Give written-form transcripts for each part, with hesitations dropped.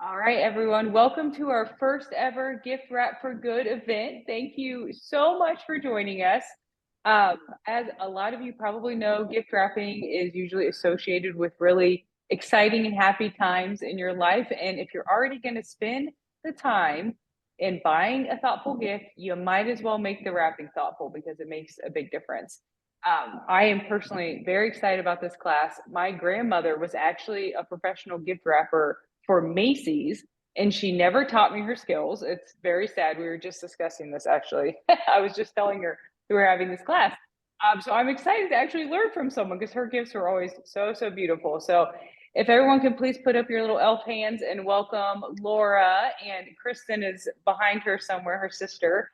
All right, everyone. Welcome to our first ever Gift Wrap for Good event. Thank you so much for joining us. As a lot of you probably know, gift wrapping is usually associated with really exciting and happy times in your life. And if you're already going to spend the time in buying a thoughtful gift, you might as well make the wrapping thoughtful because it makes a big difference. I am personally very excited about this class. My grandmother was actually a professional gift wrapper for Macy's, and she never taught me her skills. It's very sad. We were just discussing this actually. I was just telling her we were having this class. So I'm excited to actually learn from someone because her gifts are always so beautiful. So if everyone can please put up your little elf hands and welcome Laura, and Kristen is behind her somewhere, her sister.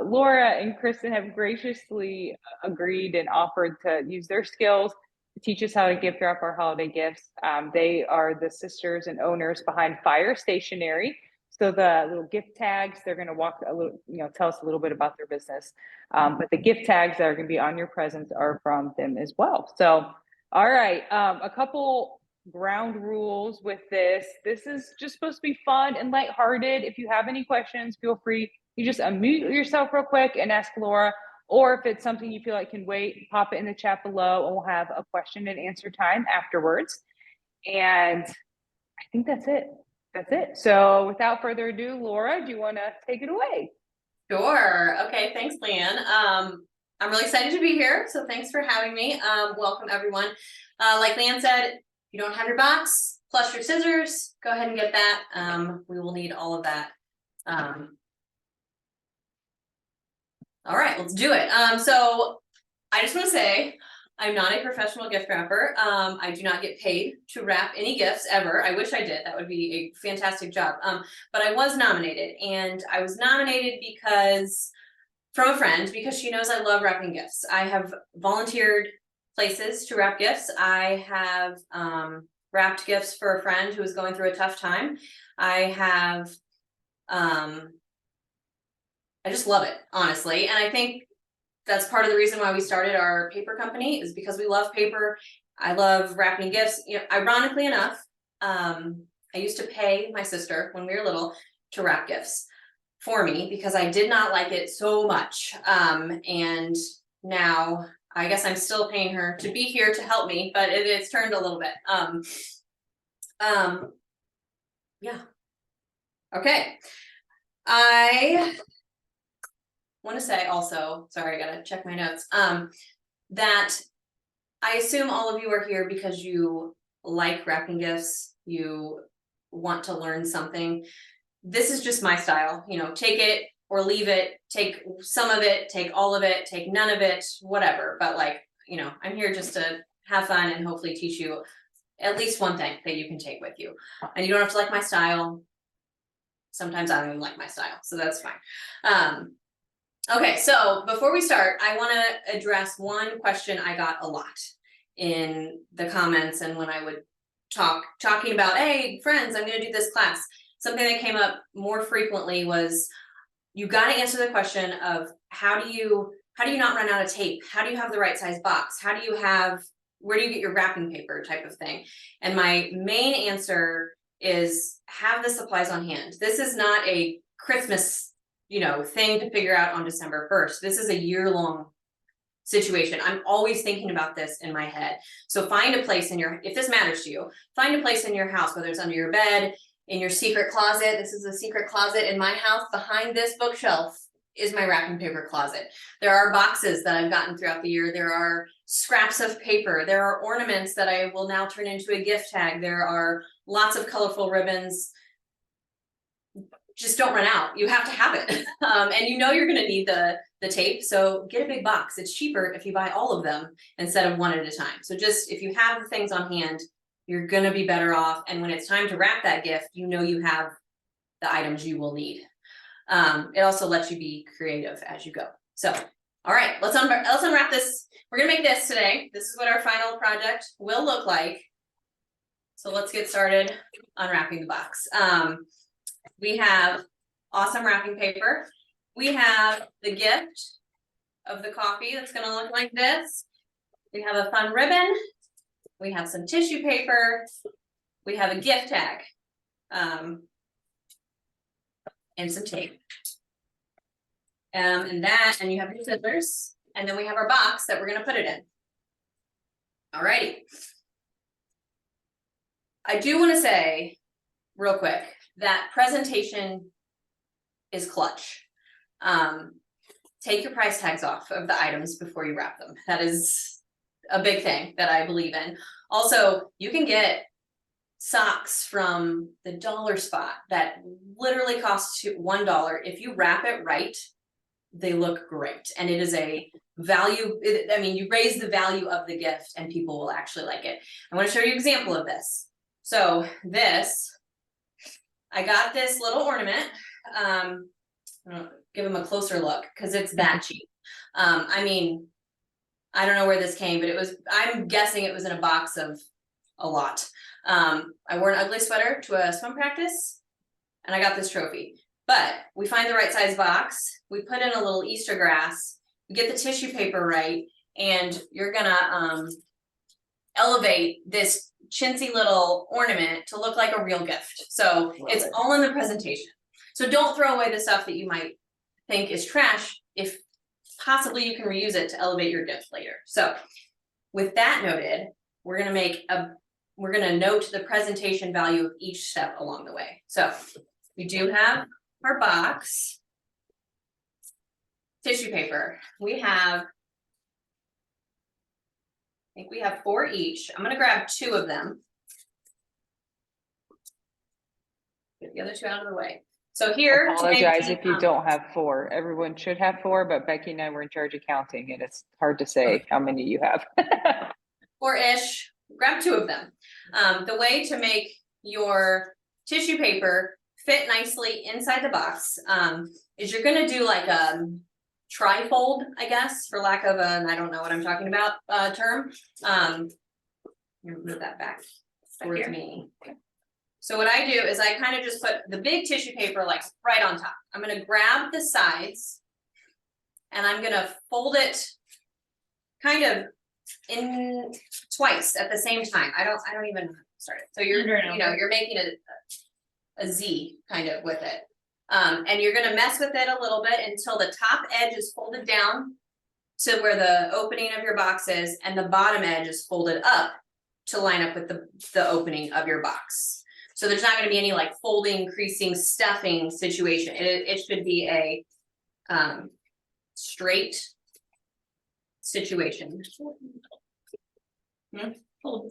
Laura and Kristen have graciously agreed and offered to use their skills to teach us how to gift wrap our holiday gifts. They are the sisters and owners behind Fire Stationery. So the little gift tags, they're going to walk a little, tell us a little bit about their business. But the gift tags that are going to be on your presents are from them as well. So, all right, a couple ground rules with this. This is just supposed to be fun and lighthearted. If you have any questions, feel free. You just unmute yourself real quick and ask Laura. Or if it's something you feel like can wait, pop it in the chat below and we'll have a question and answer time afterwards. And I think that's it. That's it. So without further ado, Laura, do you want to take it away? Sure. Okay. Thanks, Leanne. I'm really excited to be here. So thanks for having me. Welcome everyone. Like Leanne said, if you don't have your box plus your scissors, go ahead and get that. We will need all of that. All right, let's do it. So I just want to say I'm not a professional gift wrapper. I do not get paid to wrap any gifts ever. I wish I did. That would be a fantastic job. But I was nominated, and I was nominated because from a friend, because she knows I love wrapping gifts. I have volunteered places to wrap gifts. I have wrapped gifts for a friend who was going through a tough time. I just love it, honestly. And I think that's part of the reason why we started our paper company, is because we love paper. I love wrapping gifts. Ironically enough, I used to pay my sister when we were little to wrap gifts for me because I did not like it so much. And now I guess I'm still paying her to be here to help me, but it's turned a little bit. Yeah. Okay. I want to say also, sorry, I gotta check my notes, that I assume all of you are here because you like wrapping gifts, you want to learn something. This is just my style, take it or leave it, take some of it, take all of it, take none of it, whatever. But I'm here just to have fun and hopefully teach you at least one thing that you can take with you. And you don't have to like my style. Sometimes I don't even like my style, so that's fine. Okay, so before we start, I want to address one question I got a lot in the comments and when I would talking about, hey, friends, I'm going to do this class. Something that came up more frequently was, you got to answer the question of how do you not run out of tape? How do you have the right size box? Where do you get your wrapping paper type of thing? And my main answer is have the supplies on hand. This is not a Christmas thing to figure out on December 1st. This is a year-long situation. I'm always thinking about this in my head. So find a place if this matters to you, find a place in your house, whether it's under your bed, in your secret closet. This is a secret closet in my house. Behind this bookshelf is my wrapping paper closet. There are boxes that I've gotten throughout the year. There are scraps of paper. There are ornaments that I will now turn into a gift tag. There are lots of colorful ribbons. Just don't run out. You have to have it. And you're going to need the tape. So get a big box. It's cheaper if you buy all of them instead of one at a time. So just if you have the things on hand, you're going to be better off. And when it's time to wrap that gift, you have the items you will need. It also lets you be creative as you go. So, all right, let's unwrap this. We're going to make this today. This is what our final project will look like. So let's get started unwrapping the box. We have awesome wrapping paper. We have the gift of the coffee that's going to look like this. We have a fun ribbon. We have some tissue paper. We have a gift tag. And some tape. And you have your scissors, and then we have our box that we're gonna put it in. Alrighty. I do wanna say, real quick, that presentation is clutch. Take your price tags off of the items before you wrap them. That is a big thing that I believe in. Also, you can get socks from the dollar spot that literally costs you $1. If you wrap it right, they look great. And it is a value. I mean, you raise the value of the gift and people will actually like it. I want to show you an example of this. So this, I got this little ornament. I'll give them a closer look because it's that cheap. I mean, I don't know where this came, but I'm guessing it was in a box of a lot. I wore an ugly sweater to a swim practice and I got this trophy, but we find the right size box. We put in a little Easter grass, we get the tissue paper right, and you're gonna elevate this chintzy little ornament to look like a real gift. So it's all in the presentation. So don't throw away the stuff that you might think is trash if possibly you can reuse it to elevate your gift later. So with that noted, we're gonna note the presentation value of each step along the way. So we do have our box, tissue paper. I think we have 4 each. I'm gonna grab 2 of them. Get the other 2 out of the way. So here, apologize if you don't have 4. Everyone should have 4, but Becky and I were in charge of counting, and it's hard to say how many you have. 4-ish. Grab 2 of them. The way to make your tissue paper fit nicely inside the box is you're gonna do like a tri-fold, I guess, for lack of I don't know what I'm talking about, term. Move that back towards me. So what I do is I kind of just put the big tissue paper like right on top. I'm gonna grab the sides and I'm gonna fold it kind of in twice at the same time. I don't even start it. So you're making a Z kind of with it. And you're gonna mess with it a little bit until the top edge is folded down to where the opening of your box is, and the bottom edge is folded up to line up with the opening of your box. So there's not gonna be any like folding, creasing, stuffing situation. It should be a straight situation. Yeah, the fold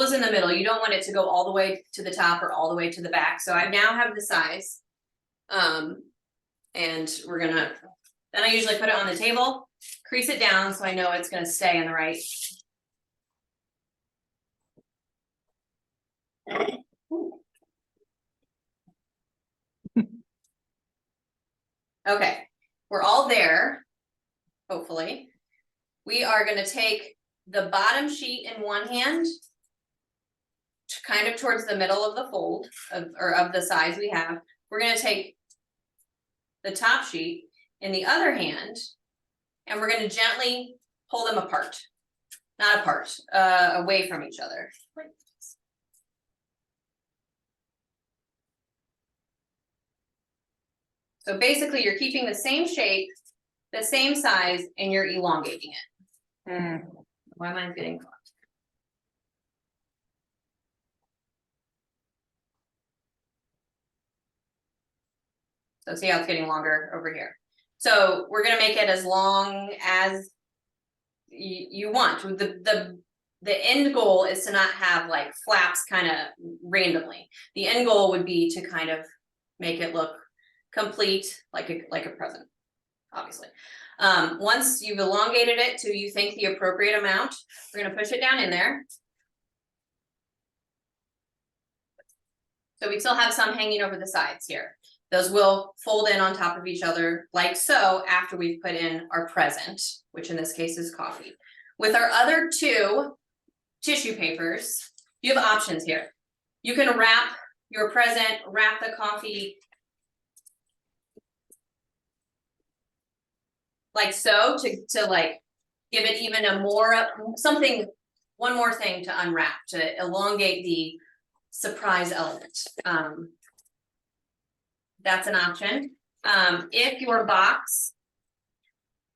is in the middle. You don't want it to go all the way to the top or all the way to the back. So I now have the size. And we're gonna, then I usually put it on the table, crease it down so I know it's gonna stay in the right. Okay, we're all there, hopefully. We are gonna take the bottom sheet in one hand, kind of towards the middle of the fold of the size we have. We're gonna take the top sheet in the other hand, and we're gonna gently pull them apart. Not apart, away from each other. So basically you're keeping the same shape, the same size, and you're elongating it. Why am I getting caught? So see how it's getting longer over here. So we're gonna make it as long as you want. The end goal is to not have like flaps kind of randomly. The end goal would be to kind of make it look complete, like a present, obviously. Once you've elongated it to you think the appropriate amount, we're gonna push it down in there. So we still have some hanging over the sides here. Those will fold in on top of each other like so after we've put in our present, which in this case is coffee. With our other 2 tissue papers, you have options here. You can wrap your present, wrap the coffee like so to like give it even a more something, one more thing to unwrap, to elongate the surprise element. That's an option. If your box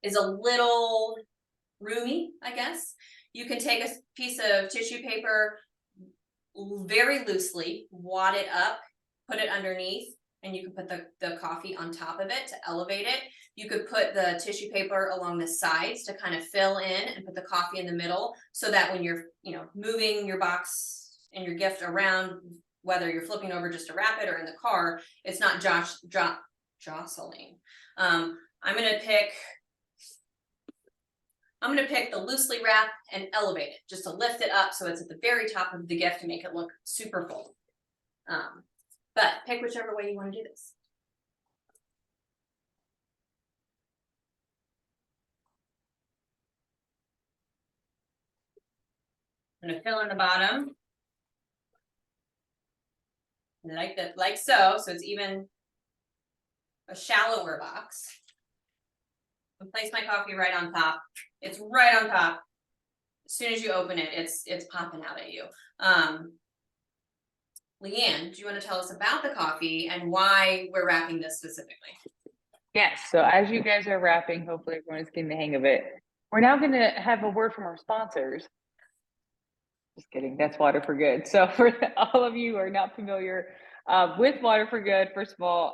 is a little roomy, I guess, you can take a piece of tissue paper, very loosely wad it up, put it underneath, and you can put the coffee on top of it to elevate it. You could put the tissue paper along the sides to kind of fill in, and put the coffee in the middle, so that when you're, moving your box and your gift around, whether you're flipping over just to wrap it or in the car, it's not jostling. I'm gonna pick the loosely wrap and elevate it, just to lift it up so it's at the very top of the gift to make it look super full. But pick whichever way you want to do this. I'm gonna fill in the bottom. Like that, like so it's even a shallower box. And place my coffee right on top. It's right on top. As soon as you open it, it's popping out at you. Leanne, do you want to tell us about the coffee and why we're wrapping this specifically? Yes, so as you guys are wrapping, hopefully everyone is getting the hang of it. We're now going to have a word from our sponsors. Just kidding, that's Water for Good. So for all of you who are not familiar with Water for Good, first of all,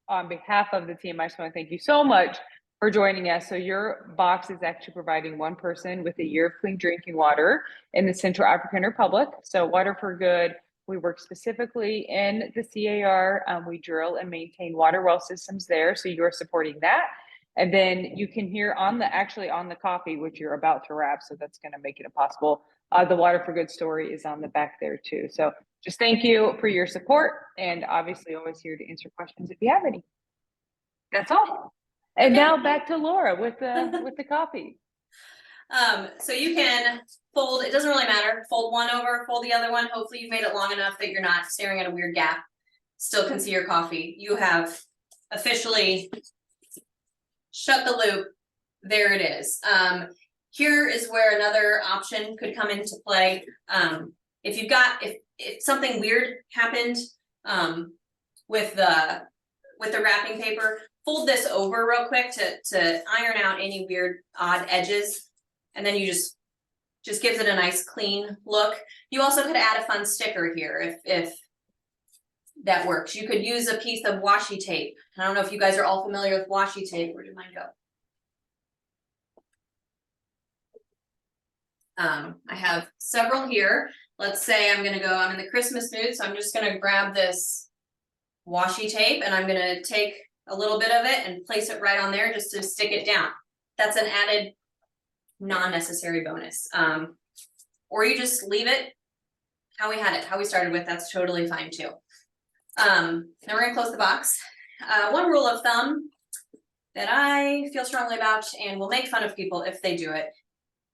on behalf of the team, I just want to thank you so much for joining us. So your box is actually providing one person with a year of clean drinking water in the Central African Republic. So Water for Good, we work specifically in the CAR. We drill and maintain water well systems there. So you are supporting that. And then you can hear on the coffee, which you're about to wrap. So that's going to make it possible. The Water for Good story is on the back there too. So just thank you for your support, and obviously always here to answer questions if you have any. That's all. And okay. Now back to Laura with the coffee. So you can fold, it doesn't really matter, fold one over, fold the other one. Hopefully you've made it long enough that you're not staring at a weird gap, still can see your coffee. You have officially shut the loop. There it is. Here is where another option could come into play. If something weird happened with the wrapping paper, fold this over real quick to iron out any weird odd edges, and then you just gives it a nice clean look. You also could add a fun sticker here if that works. You could use a piece of washi tape. I don't know if you guys are all familiar with washi tape. Where did mine go? I have several here. Let's say I'm in the Christmas mood, so I'm just gonna grab this washi tape and I'm gonna take a little bit of it and place it right on there just to stick it down. That's an added non-necessary bonus. Or you just leave it how we started with, that's totally fine too. Now we're gonna close the box. One rule of thumb that I feel strongly about and will make fun of people if they do it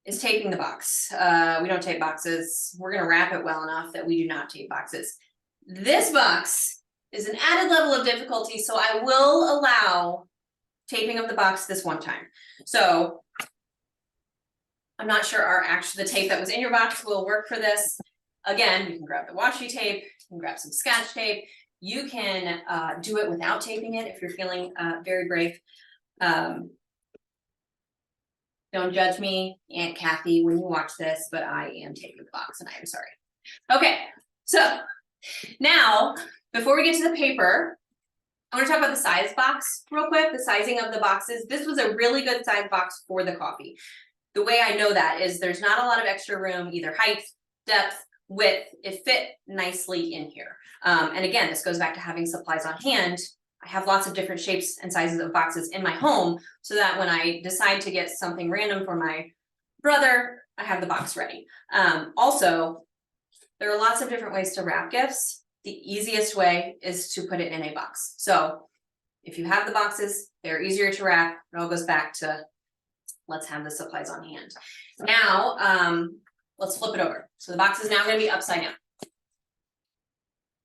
is taping the box. We don't tape boxes. We're gonna wrap it well enough that we do not tape boxes. This box is an added level of difficulty, so I will allow taping of the box this one time. So I'm not sure the tape that was in your box will work for this. Again, you can grab the washi tape, you can grab some Scotch tape. You can do it without taping it if you're feeling very brave. Don't judge me, Aunt Kathy, when you watch this, but I am taping the box and I am sorry. Okay, so now, before we get to the paper, I want to talk about the size box real quick, the sizing of the boxes. This was a really good size box for the coffee. The way I know that is there's not a lot of extra room, either height, depth, width. It fit nicely in here. And again, this goes back to having supplies on hand. I have lots of different shapes and sizes of boxes in my home so that when I decide to get something random for my brother, I have the box ready. Also, there are lots of different ways to wrap gifts. The easiest way is to put it in a box. So if you have the boxes, they're easier to wrap. It all goes back to let's have the supplies on hand. Now, let's flip it over. So the box is now going to be upside down.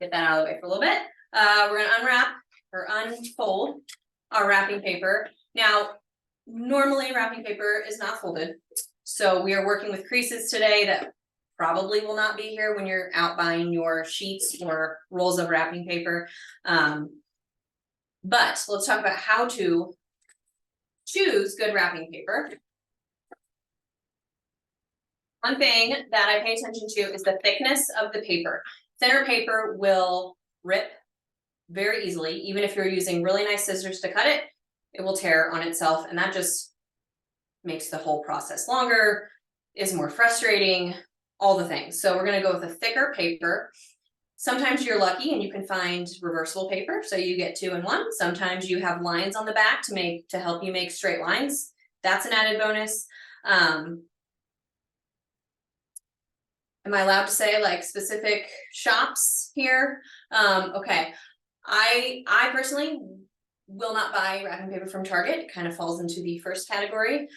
Get that out of the way for a little bit. We're going to unwrap or unfold our wrapping paper. Now, normally wrapping paper is not folded. So we are working with creases today that probably will not be here when you're out buying your sheets or rolls of wrapping paper. But let's talk about how to choose good wrapping paper. One thing that I pay attention to is the thickness of the paper. Thinner paper will rip very easily. Even if you're using really nice scissors to cut it, it will tear on itself, and that just makes the whole process longer, is more frustrating, all the things. So we're gonna go with a thicker paper. Sometimes you're lucky and you can find reversible paper, so you get 2 in 1. Sometimes you have lines on the back to help you make straight lines. That's an added bonus. Am I allowed to say like specific shops here? Okay. I personally will not buy wrapping paper from Target. It kind of falls into the first category.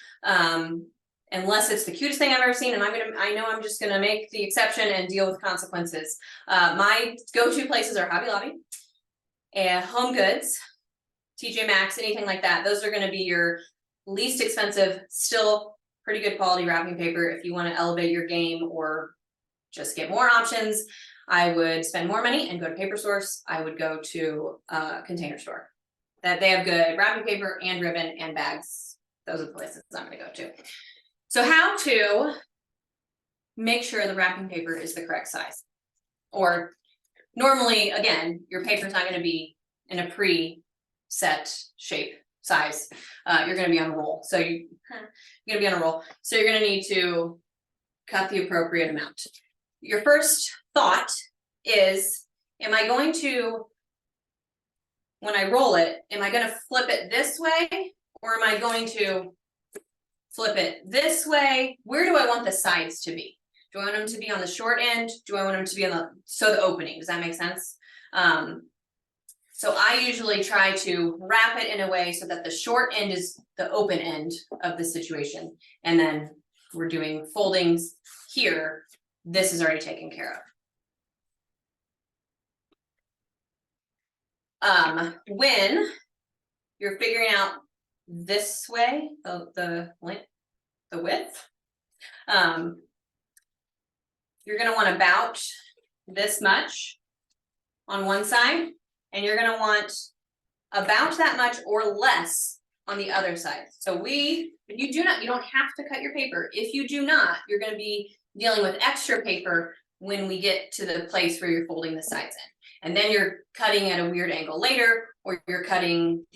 Unless it's the cutest thing I've ever seen, and I know I'm just gonna make the exception and deal with consequences. My go-to places are Hobby Lobby, and Home Goods, TJ Maxx, anything like that. Those are gonna be your least expensive, still pretty good quality wrapping paper. If you want to elevate your game or just get more options, I would spend more money and go to Paper Source. I would go to a Container Store. That they have good wrapping paper and ribbon and bags. Those are the places I'm gonna go to. So how to make sure the wrapping paper is the correct size. Or normally, again, your paper's not gonna be in a pre-set shape size. You're gonna be on a roll. So you're gonna be on a roll. So you're gonna need to cut the appropriate amount. Your first thought is, am I going to, when I roll it, am I gonna flip it this way? Or am I going to flip it this way? Where do I want the sides to be? Do I want them to be on the short end? Do I want them to be on the opening? Does that make sense? So I usually try to wrap it in a way so that the short end is the open end of the situation. And then we're doing foldings here. This is already taken care of. When you're figuring out this way, the width, you're gonna want about this much on one side, and you're gonna want about that much or less on the other side. So you don't have to cut your paper. If you do not, you're gonna be dealing with extra paper when we get to the place where you're folding the sides in. And then you're cutting at a weird angle later, or you're cutting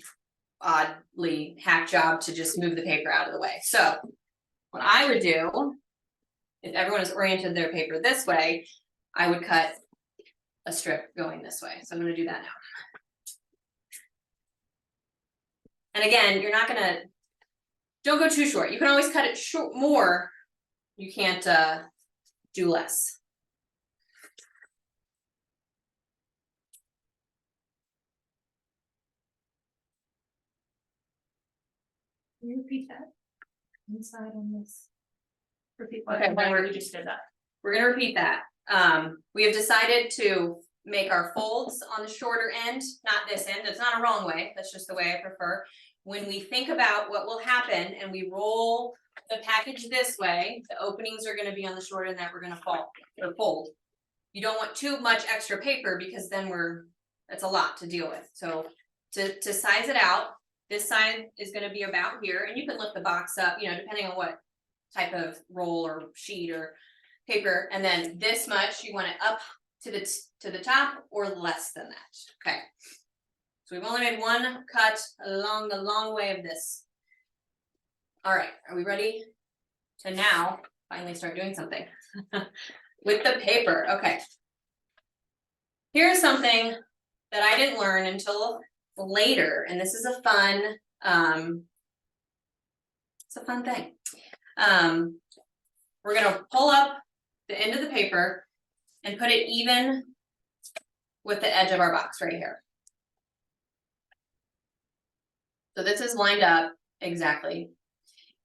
oddly hack job to just move the paper out of the way. So what I would do, if everyone has oriented their paper this way, I would cut a strip going this way. So I'm gonna do that now. And again, don't go too short. You can always cut it short more. You can't do less. Can you repeat that? Inside on this. Repeat Okay, we just did that. We're gonna repeat that. We have decided to make our folds on the shorter end, not this end. It's not a wrong way. That's just the way I prefer. When we think about what will happen and we roll the package this way, the openings are gonna be on the short end that we're gonna fold. You don't want too much extra paper because then that's a lot to deal with. So to size it out, this side is gonna be about here, and you can lift the box up, depending on what type of roll or sheet or paper. And then this much, you want it up to the top or less than that. Okay. So we've only made one cut along the long way of this. All right, are we ready to now finally start doing something with the paper? Okay. Here's something that I didn't learn until later, and this is a fun, it's a fun thing. We're gonna pull up the end of the paper and put it even with the edge of our box right here. So this is lined up exactly.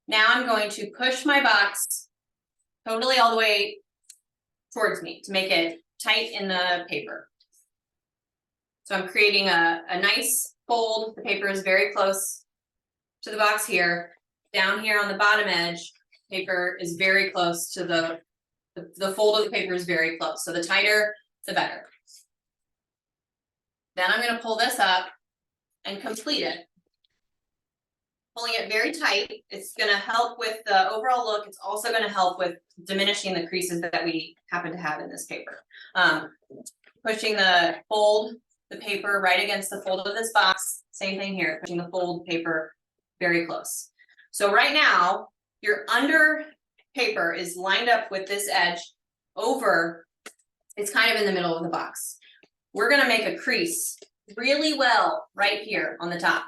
Now I'm going to push my box totally all the way towards me to make it tight in the paper. So I'm creating a nice fold. The paper is very close to the box here. Down here on the bottom edge, paper is very close to the The fold of the paper is very close, so the tighter, the better. Then I'm gonna pull this up and complete it. Pulling it very tight, it's gonna help with the overall look. It's also gonna help with diminishing the creases that we happen to have in this paper. Pushing the fold, the paper right against the fold of this box, same thing here, pushing the fold paper very close. So right now, your under paper is lined up with this edge over, it's kind of in the middle of the box. We're gonna make a crease really well right here on the top.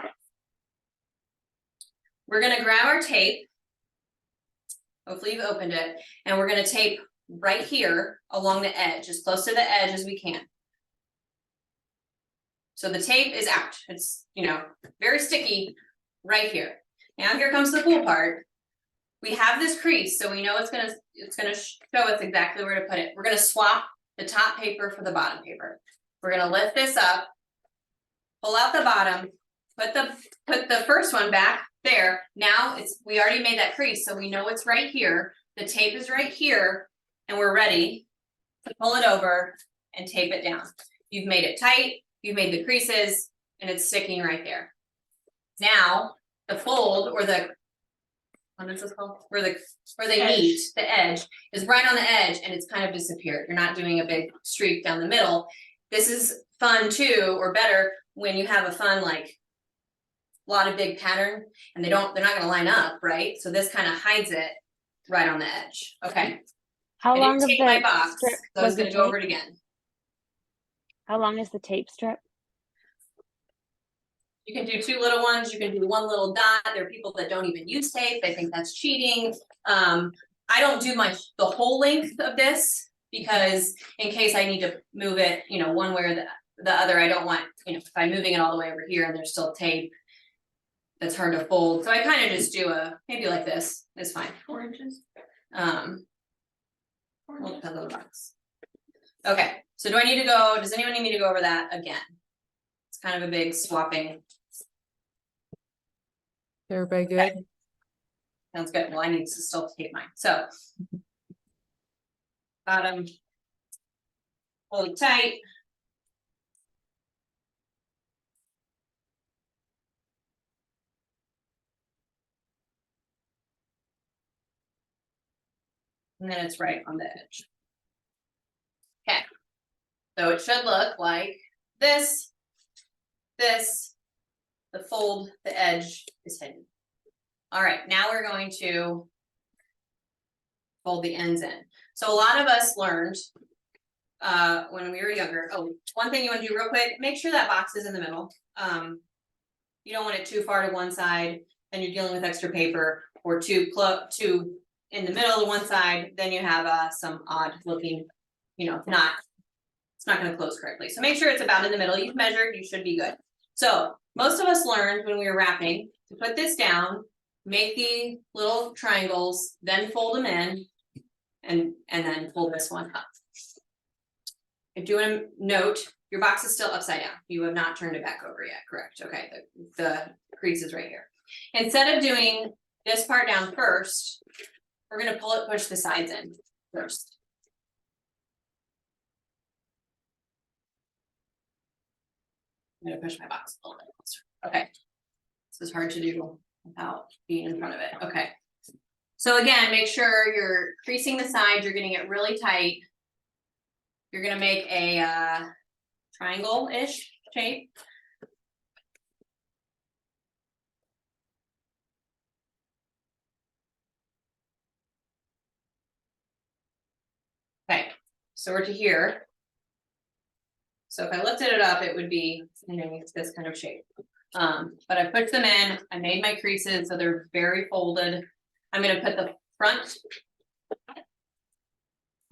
We're gonna grab our tape. Hopefully you've opened it, and we're gonna tape right here along the edge, as close to the edge as we can. So the tape is out. It's, you know, very sticky right here. Now here comes the cool part. We have this crease, so we know it's gonna show us exactly where to put it. We're gonna swap the top paper for the bottom paper. We're gonna lift this up, pull out the bottom, put the first one back there. Now we already made that crease, so we know it's right here. The tape is right here, and we're ready to pull it over and tape it down. You've made it tight, you've made the creases, and it's sticking right there. Now, the fold, or the, what is this called? Where they meet, the edge, is right on the edge, and it's kind of disappeared. You're not doing a big streak down the middle. This is fun too, or better, when you have a fun, like, lot of big pattern, and they're not gonna line up, right? So this kind of hides it right on the edge. Okay. How I long didn't of take my the box, strip so I was was the gonna go over tape? it again. How long is the tape strip? You can do 2 little ones, you can do 1 little dot. There are people that don't even use tape, they think that's cheating. I don't do the whole length of this, because in case I need to move it, you know, one way or the other, I don't want, you know, if I'm moving it all the way over here and there's still tape, that's hard to fold. So I kind of just do maybe like this, it's fine. 4 inches. Well, it depends on the box. Okay, so does anyone need me to go over that again? It's kind of a big swapping. Everybody good? Okay. Sounds good. Well, I need to still tape mine. So. Bottom. Hold it tight. And then it's right on the edge. Okay. So it should look like this, the fold, the edge is hidden. All right, now we're going to fold the ends in. So a lot of us learned when we were younger. Oh, one thing you want to do real quick, make sure that box is in the middle. You don't want it too far to one side, then you're dealing with extra paper, or too in the middle of one side, then you have some odd looking, you know, it's not going to close correctly. So make sure it's about in the middle. You've measured, you should be good. So most of us learned when we were wrapping to put this down, make the little triangles, then fold them in, and then pull this one up. I do want to note, your box is still upside down. You have not turned it back over yet, correct? Okay, the crease is right here. Instead of doing this part down first, we're going to push the sides in first. I'm going to push my box a little bit closer. Okay, this is hard to do without being in front of it. Okay, so again, make sure you're creasing the sides, you're getting it really tight. You're going to make a triangle-ish shape. Okay, so we're to here. So if I lifted it up, it would be, you know, it's this kind of shape. But I put them in, I made my creases, so they're very folded. I'm gonna put the front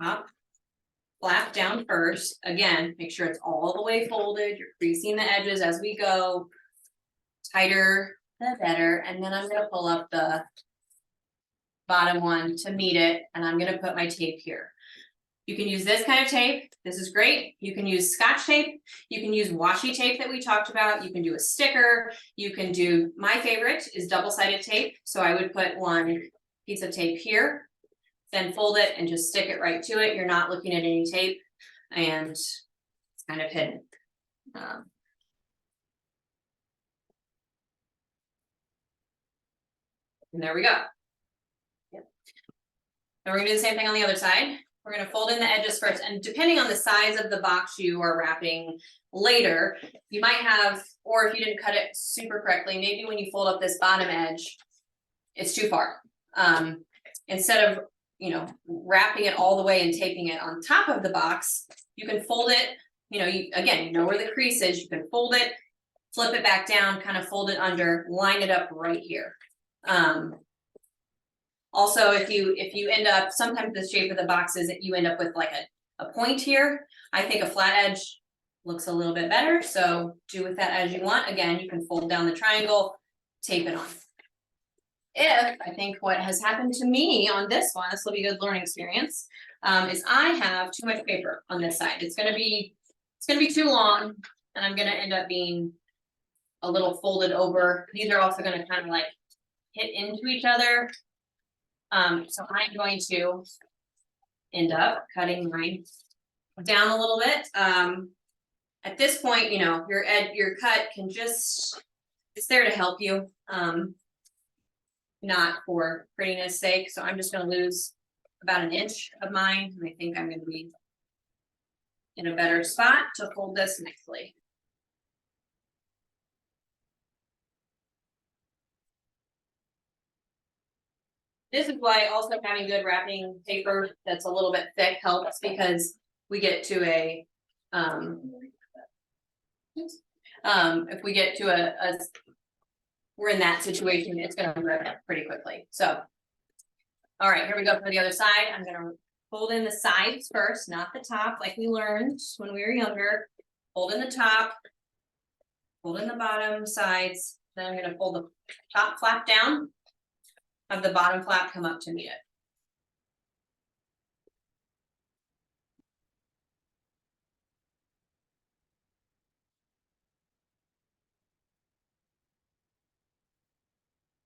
top flap down first. Again, make sure it's all the way folded. You're creasing the edges as we go. Tighter, the better. And then I'm gonna pull up the bottom one to meet it, and I'm gonna put my tape here. You can use this kind of tape. This is great. You can use Scotch tape. You can use washi tape that we talked about. You can do a sticker. You can do, my favorite is double-sided tape. So I would put one piece of tape here, then fold it and just stick it right to it. You're not looking at any tape and it's kind of hidden. And there we go. Yep. And we're gonna do the same thing on the other side. We're gonna fold in the edges first, and depending on the size of the box you are wrapping later, you might have, or if you didn't cut it super correctly, maybe when you fold up this bottom edge, it's too far. Instead of, you know, wrapping it all the way and taping it on top of the box, you can fold it, you know, again, you know where the crease is, you can fold it, flip it back down, kind of fold it under, line it up right here. Also, if you end up, sometimes the shape of the box is that you end up with like a point here. I think a flat edge looks a little bit better, so do with that as you want. Again, you can fold down the triangle, tape it on. If I think what has happened to me on this one, this will be a good learning experience, is I have too much paper on this side. It's gonna be too long, and I'm gonna end up being a little folded over. These are also gonna kind of like hit into each other. So I'm going to end up cutting mine down a little bit. At this point, you know, your cut can just, it's there to help you, not for prettiness sake. So I'm just gonna lose about 1 inch of mine, and I think I'm gonna be in a better spot to fold this nicely. This is why also having good wrapping paper that's a little bit thick helps, because we get to a, if we get to a we're in that situation, it's gonna rip pretty quickly. So, all right, here we go for the other side. I'm gonna fold in the sides first, not the top, like we learned when we were younger. Fold in the top, fold in the bottom sides, then I'm gonna fold the top flap down, have the bottom flap come up to meet it.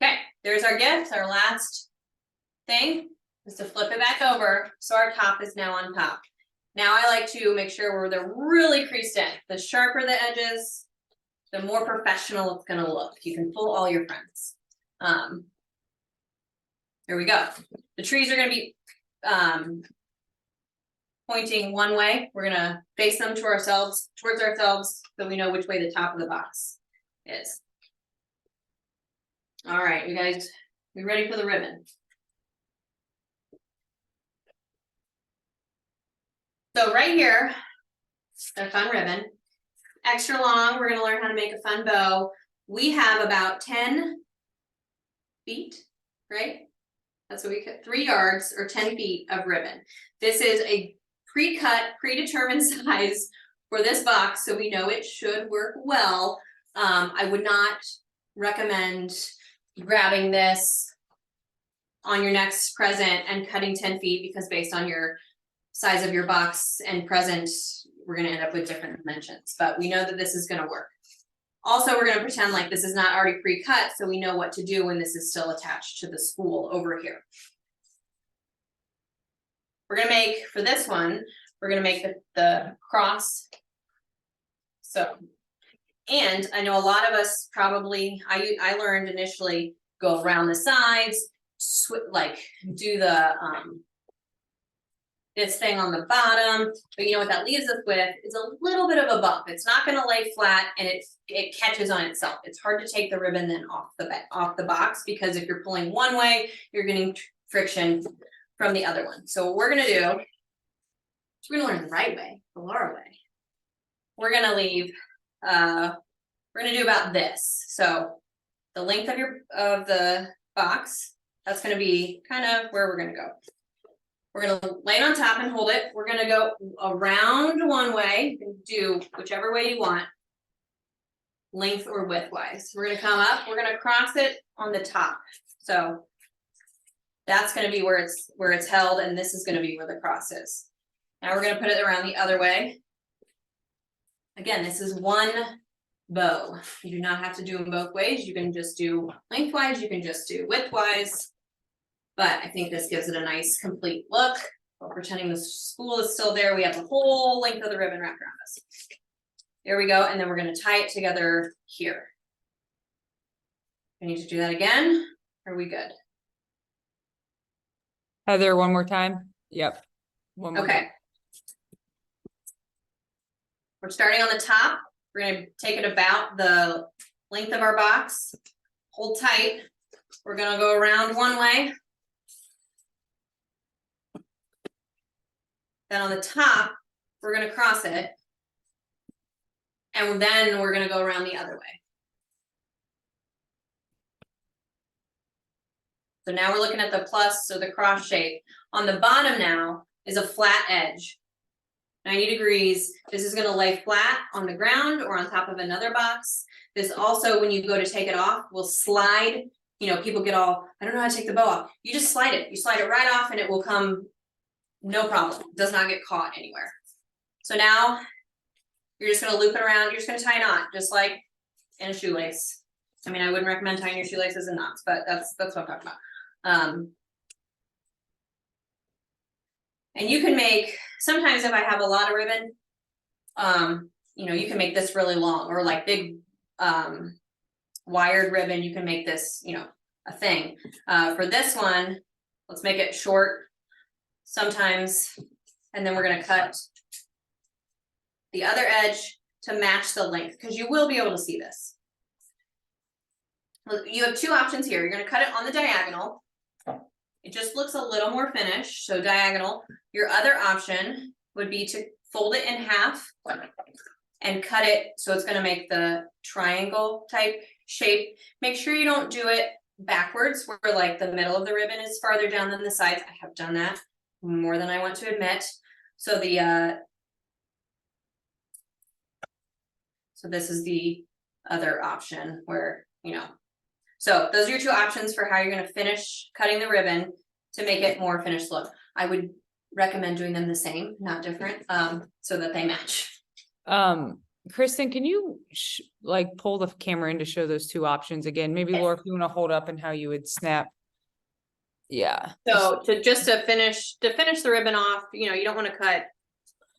Okay, there's our gift. Our last thing is to flip it back over, so our top is now on top. Now I like to make sure where they're really creased in. The sharper the edges, the more professional it's gonna look. You can fool all your friends. Here we go. The trees are gonna be pointing one way. We're gonna face them to ourselves, towards ourselves, so we know which way the top of the box is. All right, you guys, we ready for the ribbon? So right here, a fun ribbon, extra long. We're gonna learn how to make a fun bow. We have about 10 feet, right? That's what we cut, 3 yards or 10 feet of ribbon. This is a pre-cut, predetermined size for this box, so we know it should work well. I would not recommend grabbing this on your next present and cutting 10 feet, because based on your size of your box and present, we're gonna end up with different dimensions, but we know that this is gonna work. Also, we're gonna pretend like this is not already pre-cut, so we know what to do when this is still attached to the spool over here. We're gonna make, for this one, we're gonna make the cross. So, and I know a lot of us probably, I learned initially, go around the sides, like do the this thing on the bottom, but you know what that leaves us with is a little bit of a bump. It's not gonna lay flat, and it catches on itself. It's hard to take the ribbon then off the box, because if you're pulling one way, you're getting friction from the other one. So what we're gonna do, we're gonna learn the right way, the Laura way. We're gonna leave, we're gonna do about this. So the length of the box, that's gonna be kind of where we're gonna go. We're gonna lay it on top and hold it. We're gonna go around one way, and do whichever way you want, length or width wise. We're gonna come up, we're gonna cross it on the top. So that's gonna be where it's held, and this is gonna be where the cross is. Now we're gonna put it around the other way. Again, this is one bow. You do not have to do them both ways. You can just do lengthwise, you can just do widthwise. but I think this gives it a nice complete look. While pretending the spool is still there, we have the whole length of the ribbon wrapped around us. There we go, and then we're gonna tie it together here. I need to do that again. Are we good? Heather, one more time. Yep. One more. Okay. We're starting on the top. We're gonna take it about the length of our box. Hold tight. We're gonna go around one way. Then on the top, we're gonna cross it. And then we're gonna go around the other way. So now we're looking at the plus, so the cross shape. On the bottom now is a flat edge. 90 degrees. This is gonna lay flat on the ground or on top of another box. This also, when you go to take it off, will slide. You know, people get all, I don't know how to take the bow off. You just slide it. You slide it right off and it will come, no problem. It does not get caught anywhere. So now you're just gonna loop it around. You're just gonna tie a knot, just like in a shoelace. I mean, I wouldn't recommend tying your shoelaces in knots, but that's what I'm talking about. And you can make, sometimes if I have a lot of ribbon, you know, you can make this really long, or like big wired ribbon, you can make this, you know, a thing. For this one, let's make it short sometimes, and then we're gonna cut the other edge to match the length, because you will be able to see this. You have two options here. You're gonna cut it on the diagonal. It just looks a little more finished, so diagonal. Your other option would be to fold it in half and cut it so it's gonna make the triangle type shape. Make sure you don't do it backwards, where like the middle of the ribbon is farther down than the sides. I have done that more than I want to admit. So so this is the other option where, you know, so those are your two options for how you're gonna finish cutting the ribbon to make it more finished look. I would recommend doing them the same, not different, so that they match. Kristen, can you like pull the camera in to show those two options again? Maybe Yes. Laura, if you want to hold up and how you would snap. Yeah. So to finish the ribbon off, you know, you don't want to cut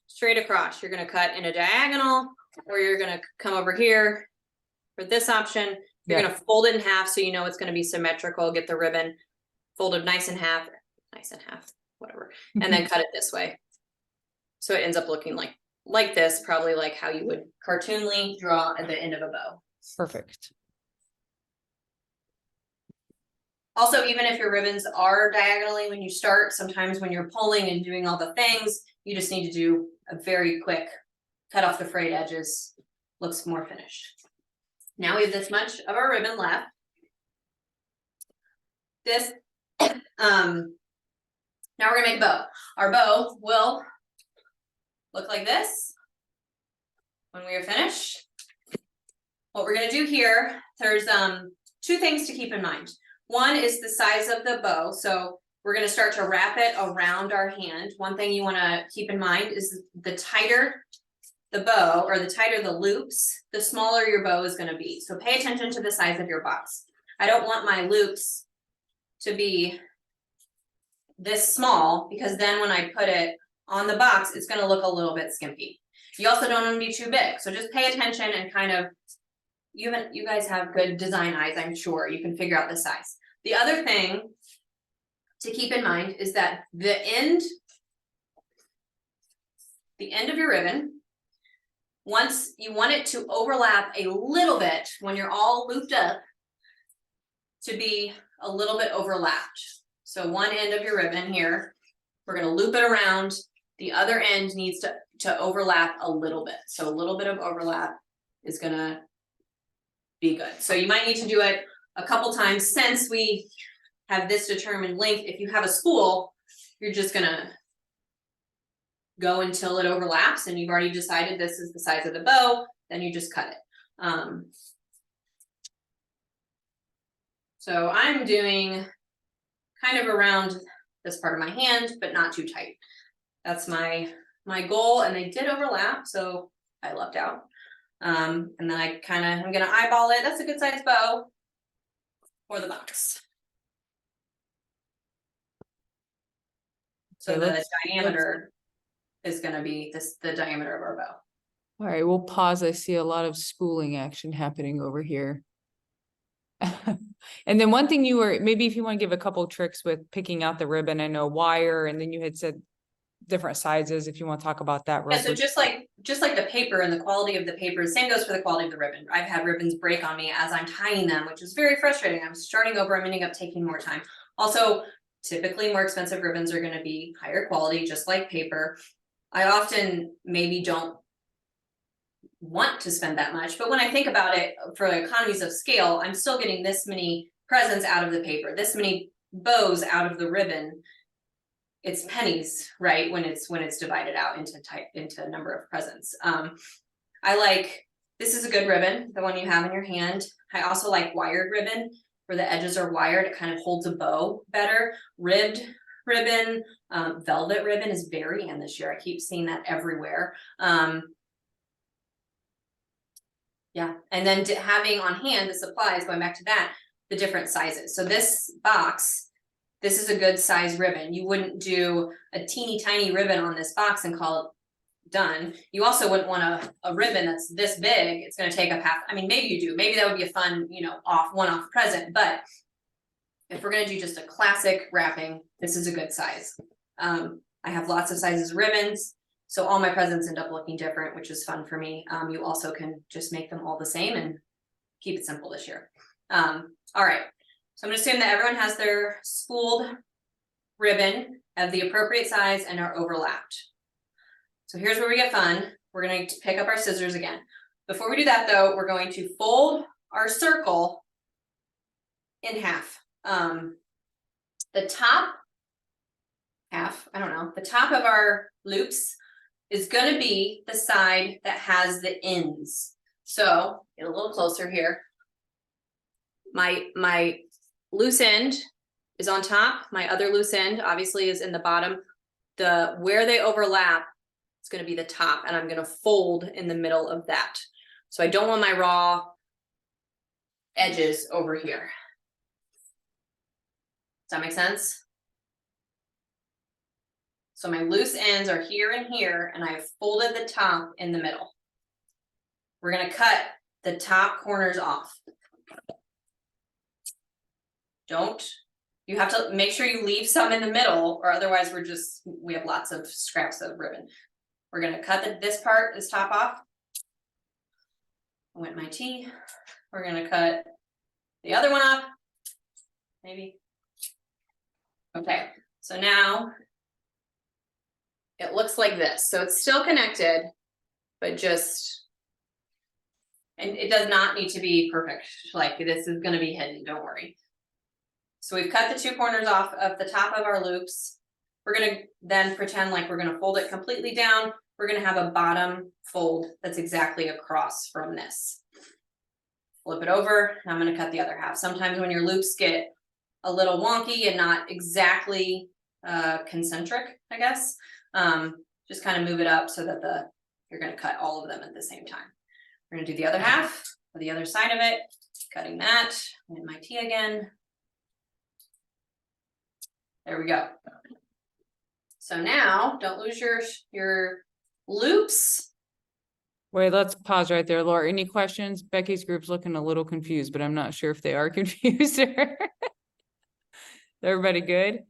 straight across. You're gonna cut in a diagonal, or you're gonna come over here for this option. You're Yeah. gonna fold it in half so you know it's gonna be symmetrical. Get the ribbon folded nice in half, whatever, and then cut it this way. So it ends up looking like this, probably like how you would cartoonly draw at the end of a bow. Perfect. Also, even if your ribbons are diagonally when you start, sometimes when you're pulling and doing all the things, you just need to do a very quick cut off the frayed edges. Looks more finished. Now we have this much of our ribbon left. This, now we're gonna make a bow. Our bow will look like this when we are finished. What we're gonna do here, there's two things to keep in mind. One is the size of the bow. So we're gonna start to wrap it around our hand. One thing you wanna keep in mind is the tighter the bow, or the tighter the loops, the smaller your bow is gonna be. So pay attention to the size of your box. I don't want my loops to be this small, because then when I put it on the box, it's gonna look a little bit skimpy. You also don't want to be too big, so just pay attention and kind of, you guys have good design eyes, I'm sure. You can figure out the size. The other thing to keep in mind is that the end of your ribbon, once you want it to overlap a little bit when you're all looped up, to be a little bit overlapped. So one end of your ribbon here, we're gonna loop it around. The other end needs to overlap a little bit. So a little bit of overlap is gonna be good. So you might need to do it a couple times. Since we have this determined length, if you have a spool, you're just gonna go until it overlaps, and you've already decided this is the size of the bow, then you just cut it. So I'm doing kind of around this part of my hand, but not too tight. That's my goal, and they did overlap, so I lucked out. And then I'm gonna eyeball it. That's a good size bow for the box. So Okay, the let's- diameter is gonna be the diameter of our bow. All right, we'll pause. I see a lot of spooling action happening over here. And then one thing you were, maybe if you want to give a couple tricks with picking out the ribbon, I know wire, and then you had said different sizes, if you want to talk about that. real Yeah, so quick. just like the paper and the quality of the paper, same goes for the quality of the ribbon. I've had ribbons break on me as I'm tying them, which is very frustrating. I'm starting over, I'm ending up taking more time. Also, typically more expensive ribbons are gonna be higher quality, just like paper. I often maybe don't want to spend that much, but when I think about it for economies of scale, I'm still getting this many presents out of the paper, this many bows out of the ribbon. It's pennies, right? When it's divided out into a number of presents. This is a good ribbon, the one you have in your hand. I also like wired ribbon where the edges are wired. It kind of holds a bow better. Ribbed ribbon, velvet ribbon is very in this year. I keep seeing that everywhere. Yeah, and then having on hand the supplies, going back to that, the different sizes. So this box, this is a good size ribbon. You wouldn't do a teeny tiny ribbon on this box and call it done. You also wouldn't want a ribbon that's this big. It's going to take up half. I mean, maybe you do. Maybe that would be a fun, one-off present. But if we're going to do just a classic wrapping, this is a good size. I have lots of sizes of ribbons. So all my presents end up looking different, which is fun for me. You also can just make them all the same and keep it simple this year. All right, so I'm gonna assume that everyone has their spooled ribbon of the appropriate size and are overlapped. So here's where we get fun. We're gonna pick up our scissors again. Before we do that though, we're going to fold our circle in half. The top half, the top of our loops is gonna be the side that has the ends. So get a little closer here. My loose end is on top. My other loose end obviously is in the bottom. Where they overlap, it's gonna be the top, and I'm gonna fold in the middle of that. So I don't want my raw edges over here. Does that make sense? So my loose ends are here and here, and I've folded the top in the middle. We're gonna cut the top corners off. You have to make sure you leave some in the middle, or otherwise we have lots of scraps of ribbon. We're gonna cut this top off. I went my T. We're gonna cut the other one off, maybe. Okay, so now it looks like this. So it's still connected, but and it does not need to be perfect. Like this is gonna be hidden, don't worry. So we've cut the two corners off of the top of our loops. We're gonna then pretend like we're gonna fold it completely down. We're gonna have a bottom fold that's exactly across from this. Flip it over, and I'm gonna cut the other half. Sometimes when your loops get a little wonky and not exactly concentric, I guess, just kind of move it up so that you're gonna cut all of them at the same time. We're gonna do the other half, or the other side of it, cutting that, and my T again. There we go. So now, don't lose your loops. Wait, let's pause right there. Laura, any questions? Becky's group's looking a little confused, but I'm not sure if they are confused. Everybody good?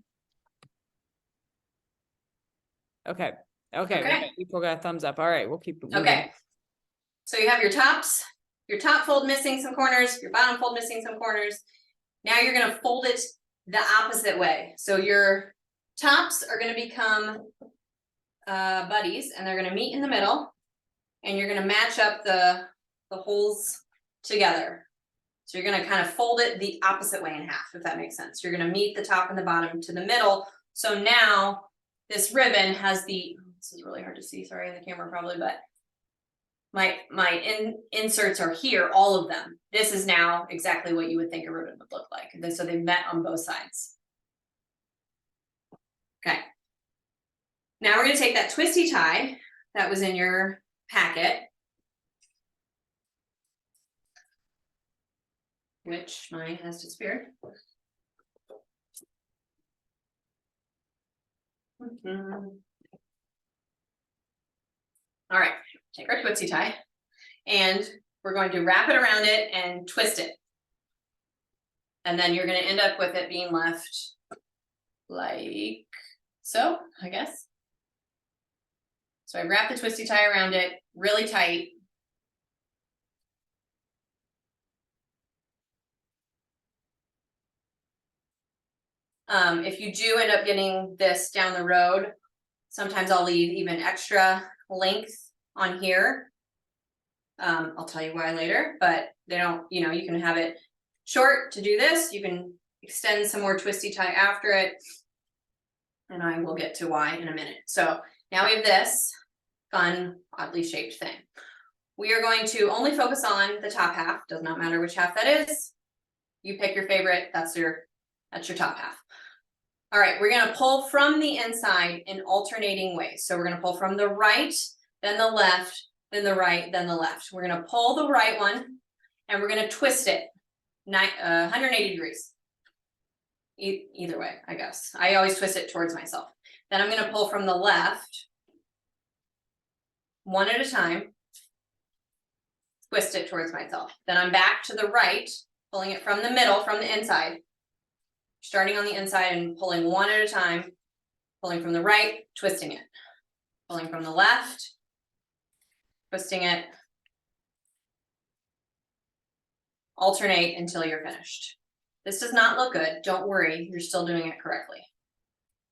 Okay. Okay. People got a thumbs up. All right, we'll keep it moving. Okay. So you have your top fold missing some corners, your bottom fold missing some corners. Now you're gonna fold it the opposite way. So your tops are gonna become buddies, and they're gonna meet in the middle, and you're gonna match up the holes together. So you're gonna kind of fold it the opposite way in half, if that makes sense. You're gonna meet the top and the bottom to the middle. So now this ribbon has this is really hard to see, sorry, the camera probably, but my inserts are here, all of them. This is now exactly what you would think a ribbon would look like. And then so they met on both sides. Okay. Now we're gonna take that twisty tie that was in your packet, which mine has disappeared. All right, take our Tootsie tie and we're going to wrap it around it and twist it. And then you're gonna end up with it being left like so, I guess. So I wrap the twisty tie around it really tight. If you do end up getting this down the road, sometimes I'll leave even extra length on here. I'll tell you why later, but they don't, you know, you can have it short to do this. You can extend some more twisty tie after it. And I will get to why in a minute. So now we have this fun, oddly shaped thing. We are going to only focus on the top half. Does not matter which half that is. You pick your favorite. That's your top half. All right, we're gonna pull from the inside in alternating ways. So we're gonna pull from the right, then the left, then the right, then the left. We're gonna pull the right one and we're gonna twist it 180 degrees. Either way, I guess. I always twist it towards myself. Then I'm gonna pull from the left, one at a time, twist it towards myself. Then I'm back to the right, pulling it from the middle, from the inside, starting on the inside and pulling one at a time, pulling from the right, twisting it, pulling from the left, twisting it, alternate until you're finished. This does not look good. Don't worry, you're still doing it correctly.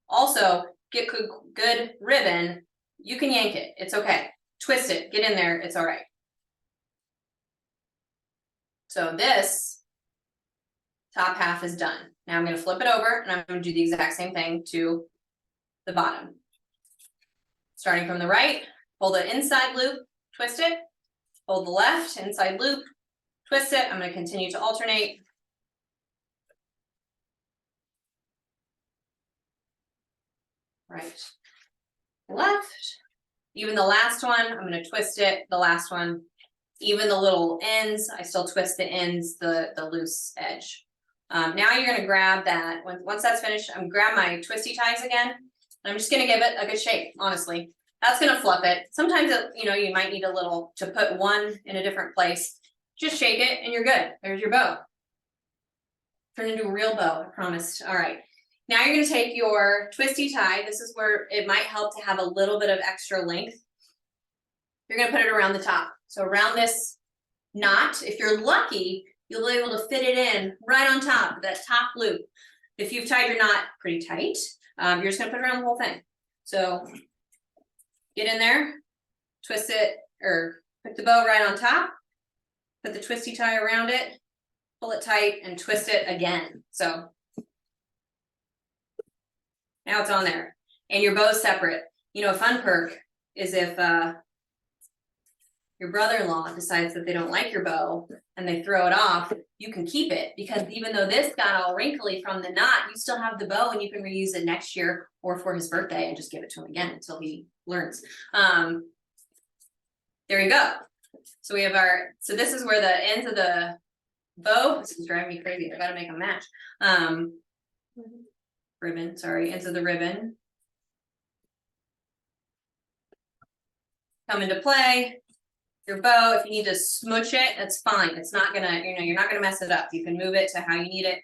Also, get good ribbon. You can yank it. It's okay. Twist it. Get in there. It's all right. So this top half is done. Now I'm going to flip it over and I'm going to do the exact same thing to the bottom. Starting from the right, pull the inside loop, twist it, hold the left, inside loop, twist it. I'm going to continue to alternate. Right, left, even the last one, I'm going to twist it, the last one, even the little ends, I still twist the ends, the loose edge. Now you're going to grab that, once that's finished, I'm grab my twisty ties again, and I'm just going to give it a good shake, honestly. That's going to fluff it. Sometimes, you know, you might need a little to put one in a different place. Just shake it and you're good. There's your bow. Turn into a real bow, I promised. All right. Now you're going to take your twisty tie. This is where it might help to have a little bit of extra length. You're going to put it around the top. So around this knot, if you're lucky, you'll be able to fit it in right on top of that top loop. If you've tied your knot pretty tight, you're just going to put it around the whole thing. So get in there, twist it, or put the bow right on top, put the twisty tie around it, pull it tight, and twist it again. So now it's on there, and your bow's separate. You know, a fun perk is if your brother-in-law decides that they don't like your bow and they throw it off, you can keep it, because even though this got all wrinkly from the knot, you still have the bow and you can reuse it next year or for his birthday and just give it to him again until he learns. There you go. So we have so this is where the ends of the bow, this is driving me crazy, I gotta make a match. Ribbon, sorry, ends of the ribbon come into play. Your bow, if you need to smooch it, that's fine. It's not gonna, you know, you're not gonna mess it up. You can move it to how you need it.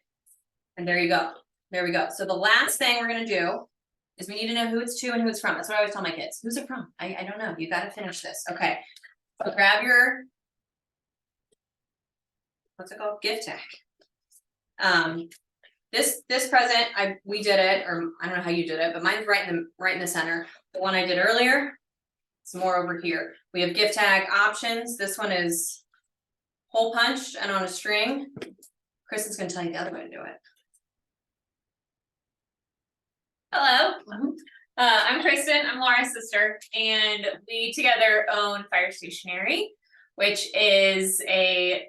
And there you go. There we go. So the last thing we're gonna do is we need to know who it's to and who it's from. That's what I always tell my kids. Who's it from? I don't know. You gotta finish this. Okay. So grab your, what's it called? Gift tag. This present, we did it, or I don't know how you did it, but mine's right in the center. The one I did earlier, it's more over here. We have gift tag options. This one is hole punched and on a string. Chris is going to tell you the other way to do it. Hello, I'm Kristen. I'm Laura's sister, and we together own Fire Stationery, which is a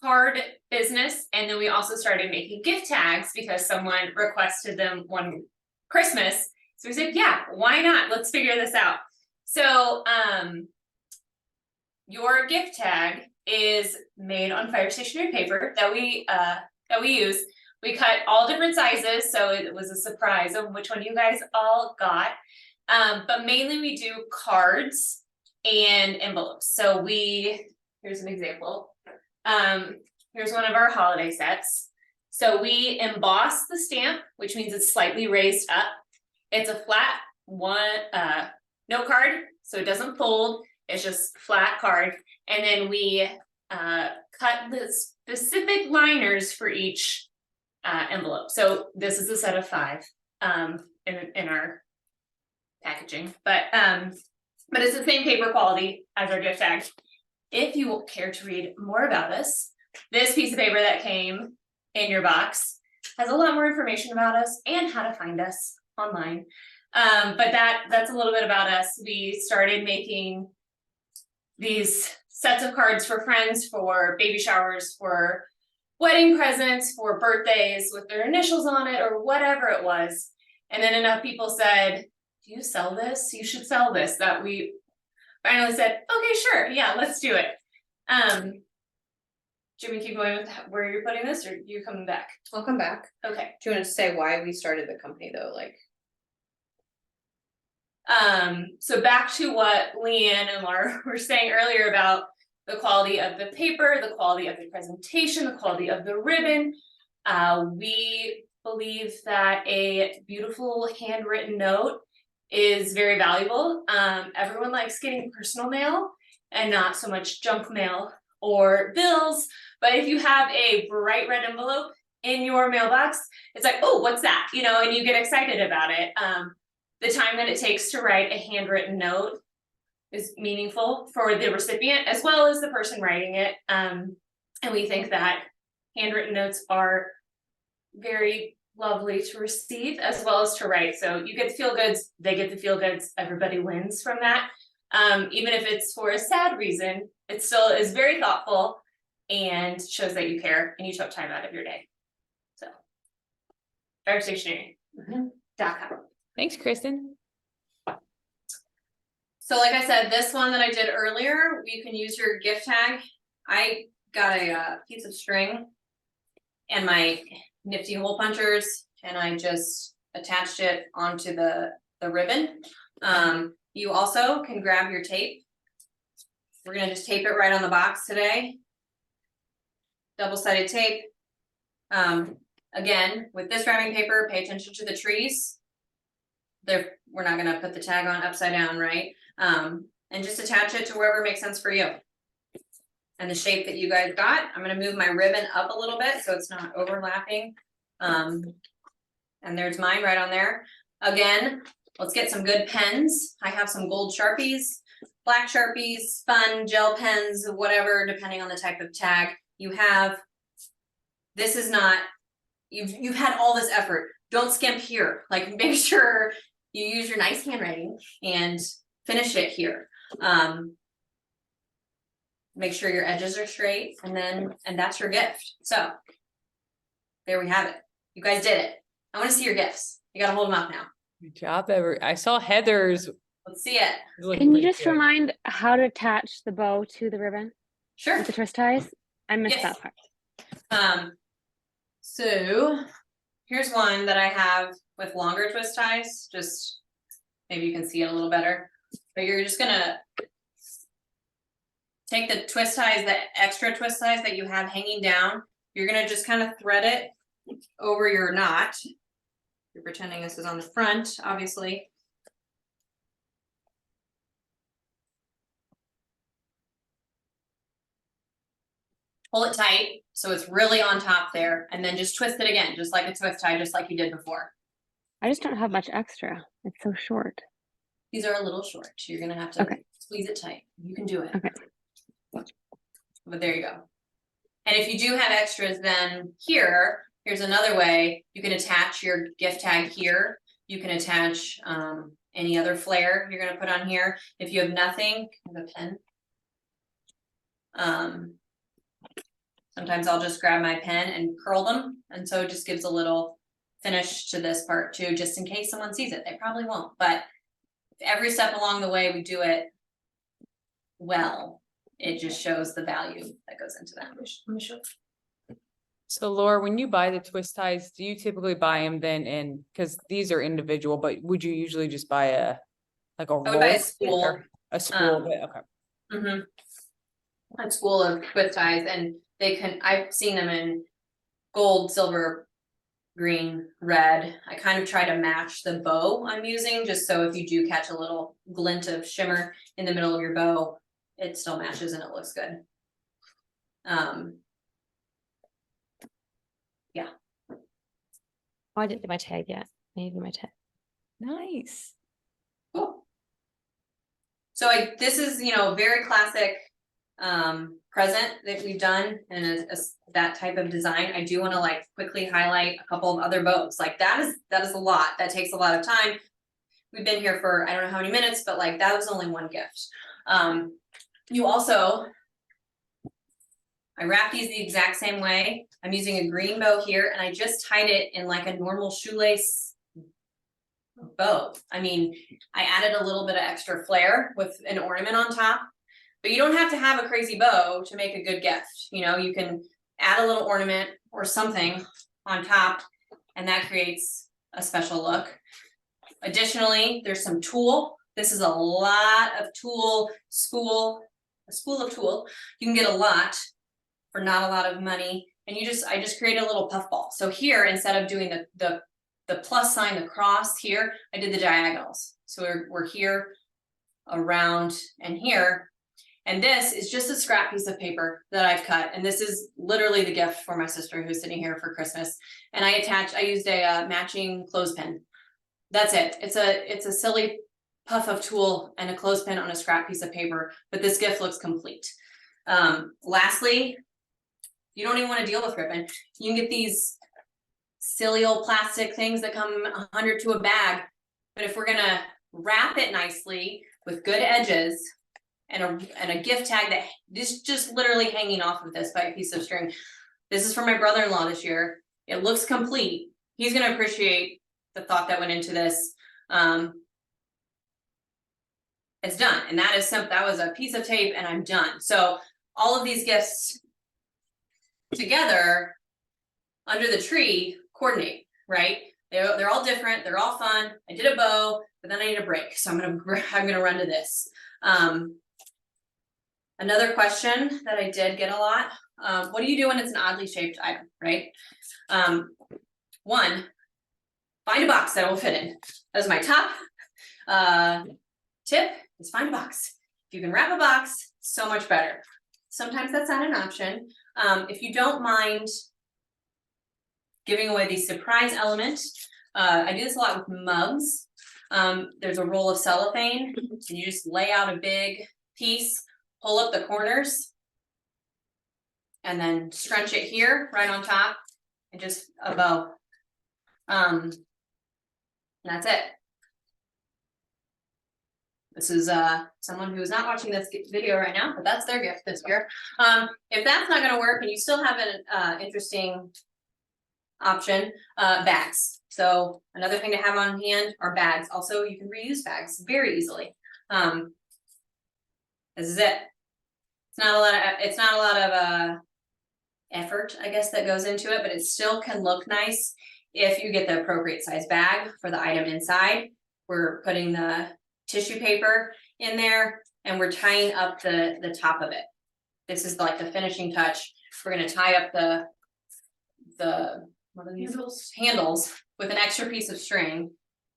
card business. And then we also started making gift tags because someone requested them one Christmas. So we said, yeah, why not? Let's figure this out. So your gift tag is made on Fire Stationery paper that we use, We cut all different sizes, so it was a surprise of which one you guys all got. But mainly we do cards and envelopes. So here's an example. Here's one of our holiday sets. So we emboss the stamp, which means it's slightly raised up. It's a flat note card, so it doesn't fold. It's just flat card. And then we cut the specific liners for each envelope. So this is a set of 5 in our packaging, but it's the same paper quality as our gift tag. If you care to read more about us, this piece of paper that came in your box has a lot more information about us and how to find us online. But that's a little bit about us. We started making these sets of cards for friends, for baby showers, for wedding presents, for birthdays with their initials on it or whatever it was. And then enough people said, do you sell this? You should sell this, that we finally said, okay, sure. Yeah, let's do it. Jimmy, keep going with where you're putting this, or you coming back? I'll come back. Okay. Do you want to say why we started the company though? Like, so back to what Leanne and Laura were saying earlier about the quality of the paper, the quality of the presentation, the quality of the ribbon. We believe that a beautiful handwritten note is very valuable. Everyone likes getting personal mail and not so much junk mail or bills. But if you have a bright red envelope in your mailbox, it's like, oh, what's that? You know, and you get excited about it. The time that it takes to write a handwritten note is meaningful for the recipient as well as the person writing it. And we think that handwritten notes are very lovely to receive as well as to write. So you get the feel goods, they get the feel goods, everybody wins from that. Even if it's for a sad reason, it still is very thoughtful and shows that you care and you took time out of your day. So, firestationery.com. Thanks, Kristen. so like I said, this one that I did earlier, you can use your gift tag. I got a piece of string and my nifty hole punchers, and I just attached it onto the ribbon. You also can grab your tape. We're gonna just tape it right on the box today. Double-sided tape. Again, with this wrapping paper, pay attention to the trees. We're not gonna put the tag on upside down, right? And just attach it to wherever makes sense for you. And the shape that you guys got, I'm gonna move my ribbon up a little bit so it's not overlapping. And there's mine right on there. Again, let's get some good pens. I have some gold Sharpies, black Sharpies, fun gel pens, whatever, depending on the type of tag you have. This is not, you've had all this effort. Don't skimp here. Like, make sure you use your nice handwriting and finish it here. Make sure your edges are straight, and that's your gift. So there we have it. You guys did it. I want to see your gifts. You gotta hold them up now. Good job, I saw Heather's. Let's see it. Looking Can you pretty just good. remind how to attach the bow to the ribbon Sure. with the twist ties? I missed Yes. that part. So here's one that I have with longer twist ties, just maybe you can see it a little better. But you're just gonna take the twist ties, the extra twist ties that you have hanging down, you're gonna just kind of thread it over your knot. You're pretending this is on the front, obviously. Pull it tight, so it's really on top there, and then just twist it again, just like a twist tie, just like you did before. I just don't have much extra. It's so short. These are a little short, you're gonna have to Okay. squeeze it tight, you can do it. Okay. But there you go. And if you do have extras, then here's another way, you can attach your gift tag here. You can attach any other flair you're gonna put on here. If you have nothing, I have a pen. Sometimes I'll just grab my pen and curl them, and so it just gives a little finish to this part too, just in case someone sees it. They probably won't, but every step along the way we do it well, it just shows the value that goes into that. Let me show. So Laura, when you buy the twist ties, do you typically buy them then in, because these are individual, but would you usually just buy like a I would buy a roll spool. or a spool? Um, Okay. A spool of twist ties, and I've seen them in gold, silver, green, red. I kind of try to match the bow I'm using, just so if you do catch a little glint of shimmer in the middle of your bow, it still matches and it looks good. Oh, I didn't do my tag yet. I need to do my tag. Nice. Cool. So this is, very classic present that we've done and that type of design. I do want to like quickly highlight a couple of other bows. Like that is a lot. That takes a lot of time. We've been here for I don't know how many minutes, but like that was only one gift. You also, I wrap these the exact same way. I'm using a green bow here and I just tied it in like a normal shoelace bow. I mean, I added a little bit of extra flair with an ornament on top, but you don't have to have a crazy bow to make a good gift. You can add a little ornament or something on top and that creates a special look. Additionally, there's some tulle. This is a lot of tulle, a spool of tulle. You can get a lot for not a lot of money. And I just created a little puff ball. So here, instead of doing the plus sign, the cross here, I did the diagonals. So we're here, around, and here. And this is just a scrap piece of paper that I've cut. And this is literally the gift for my sister who's sitting here for Christmas. And I used a matching clothespin. That's it. It's a silly puff of tulle and a clothespin on a scrap piece of paper, but this gift looks complete. Lastly, you don't even want to deal with ribbon. You can get these silly old plastic things that come 100 to a bag. But if we're gonna wrap it nicely with good edges and a gift tag that is just literally hanging off of this by a piece of string. This is for my brother-in-law this year. It looks complete. He's gonna appreciate the thought that went into this. It's done, and that is simple. That was a piece of tape and I'm done. So all of these gifts together under the tree coordinate, right? They're all different, they're all fun. I did a bow, but then I need a break. So I'm gonna run to this. Another question that I did get a lot, what do you do when it's an oddly shaped item, right? One, find a box that will fit in. That is my top tip, is find a box. If you can wrap a box, so much better. Sometimes that's not an option. If you don't mind giving away the surprise element, I do this a lot with mugs. There's a roll of cellophane and you just lay out a big piece, pull up the corners, and then scrunch it here right on top and just a bow. That's it. This is someone who's not watching this video right now, but that's their gift this year. If that's not gonna work and you still have an interesting option, bags. So another thing to have on hand are bags. Also, you can reuse bags very easily. This is it. It's not a lot of effort, I guess, that goes into it, but it still can look nice if you get the appropriate size bag for the item inside. We're putting the tissue paper in there and we're tying up the top of it. This is like the finishing touch. We're gonna tie up the what are these handles with an extra piece of string.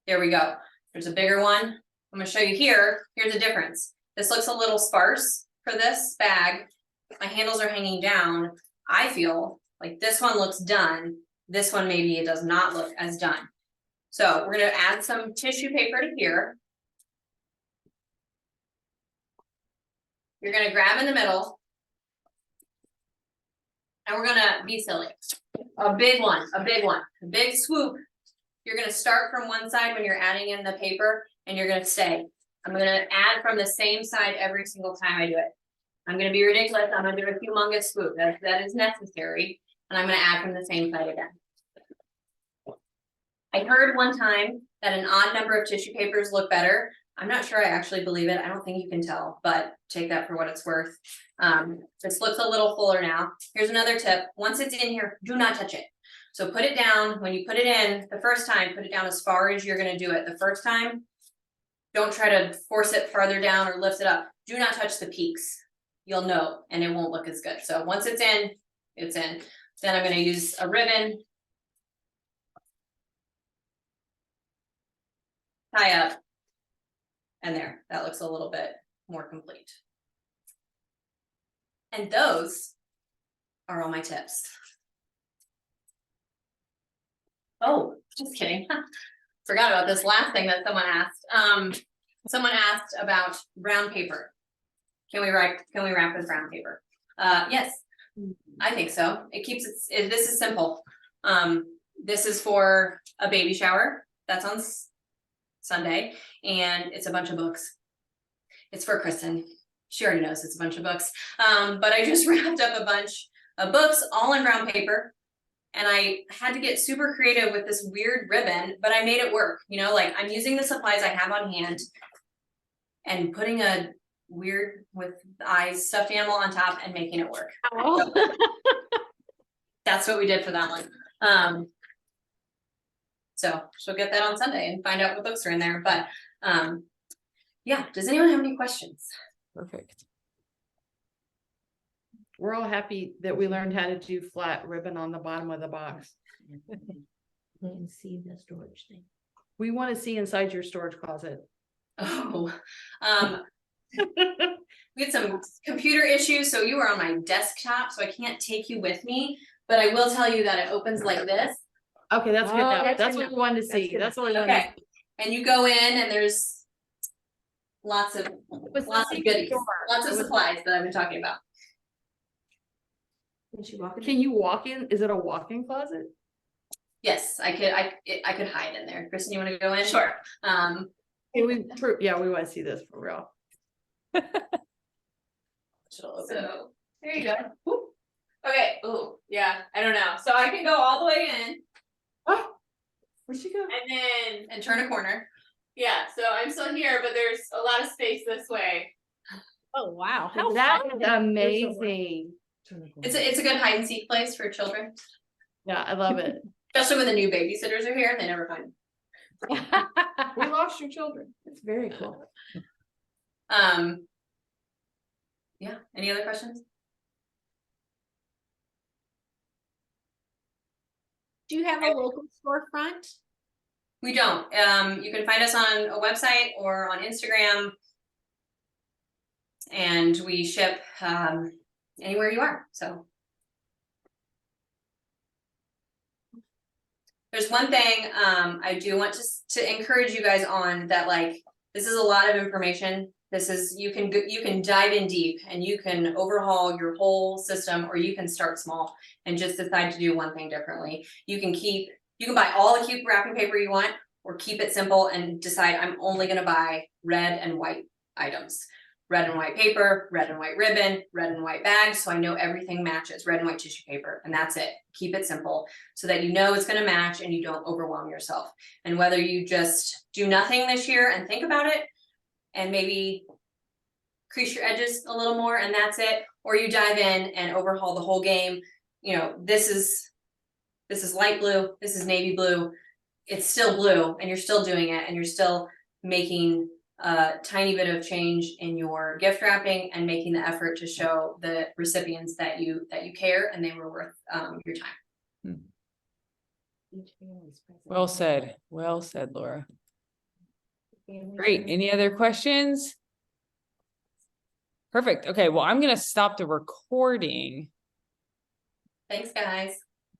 There we go. There's a bigger one. I'm gonna show you here. Here's the difference. This looks a little sparse for this bag. My handles are hanging down. I feel like this one looks done. This one, maybe it does not look as done. So we're gonna add some tissue paper to here. You're gonna grab in the middle. And we're gonna be silly. A big one, a big swoop. You're gonna start from one side when you're adding in the paper and you're gonna stay. I'm gonna add from the same side every single time I do it. I'm gonna be ridiculous. I'm gonna do a humongous swoop. That is necessary. And I'm gonna add from the same side again. I heard one time that an odd number of tissue papers look better. I'm not sure I actually believe it. I don't think you can tell, but take that for what it's worth. This looks a little fuller now. Here's another tip. Once it's in here, do not touch it. So put it down. When you put it in the first time, put it down as far as you're gonna do it the first time. Don't try to force it farther down or lift it up. Do not touch the peaks. You'll know, and it won't look as good. So once it's in, it's in. Then I'm gonna use a ribbon. Tie up. And there, that looks a little bit more complete. And those are all my tips. Oh, just kidding. Forgot about this last thing that someone asked. Someone asked about brown paper. Can we wrap with brown paper? Yes, I think so. It keeps this is simple. This is for a baby shower. That's on Sunday, and it's a bunch of books. It's for Kristen. She already knows it's a bunch of books. But I just wrapped up a bunch of books all in brown paper, and I had to get super creative with this weird ribbon, but I made it work. You know, like I'm using the supplies I have on hand and putting a weird with eyes stuffed animal on top and making it work. That's what we did for that one. So she'll get that on Sunday and find out what books are in there. But yeah, does anyone have any questions? Perfect. We're all happy that we learned how to do flat ribbon on the bottom of the box. And see the storage thing. We want to see inside your storage closet. Oh, we had some computer issues, so you were on my desktop, so I can't take you with me, but I will tell you that it opens like this. Okay, that's good. Oh, Now. that's That's good what we wanted to see. good. That's what we wanted. Okay, and you go in and there's lots of goodies, lots of supplies that I've been talking about. Can she walk in? Can you walk in? Is it a walk-in closet? Yes, I could hide in there. Kristen, you want to go in? Sure. Yeah, we want to see this for real. So there you go. Whoop. Okay. Oh, yeah. I don't know. So I can go all the way in, Oh, where'd she go? and then And turn a corner. yeah. So I'm still here, but there's a lot of space this way. Oh, wow. That is amazing. It's a good hide and seek place for children, Yeah, I love it. especially when the new babysitters are here and they never find them. We lost your children. It's very cool. Yeah, any other questions? Do you have a local storefront? We don't. You can find us on a website or on Instagram. And we ship anywhere you are, so. There's one thing I do want to encourage you guys on that, like, this is a lot of information. This is, you can dive in deep and you can overhaul your whole system, or you can start small and just decide to do one thing differently. You can buy all the cute wrapping paper you want, or keep it simple and decide I'm only gonna buy red and white items. Red and white paper, red and white ribbon, red and white bags, so I know everything matches, red and white tissue paper, and that's it. Keep it simple so that you know it's gonna match and you don't overwhelm yourself. And whether you just do nothing this year and think about it and maybe crease your edges a little more and that's it, or you dive in and overhaul the whole game. You know, this is light blue, this is navy blue, it's still blue and you're still doing it and you're still making a tiny bit of change in your gift wrapping and making the effort to show the recipients that you care and they were worth your time. Well said. Well said, Laura. Great. Any other questions? Perfect. Okay, well, I'm gonna stop the recording. Thanks, guys.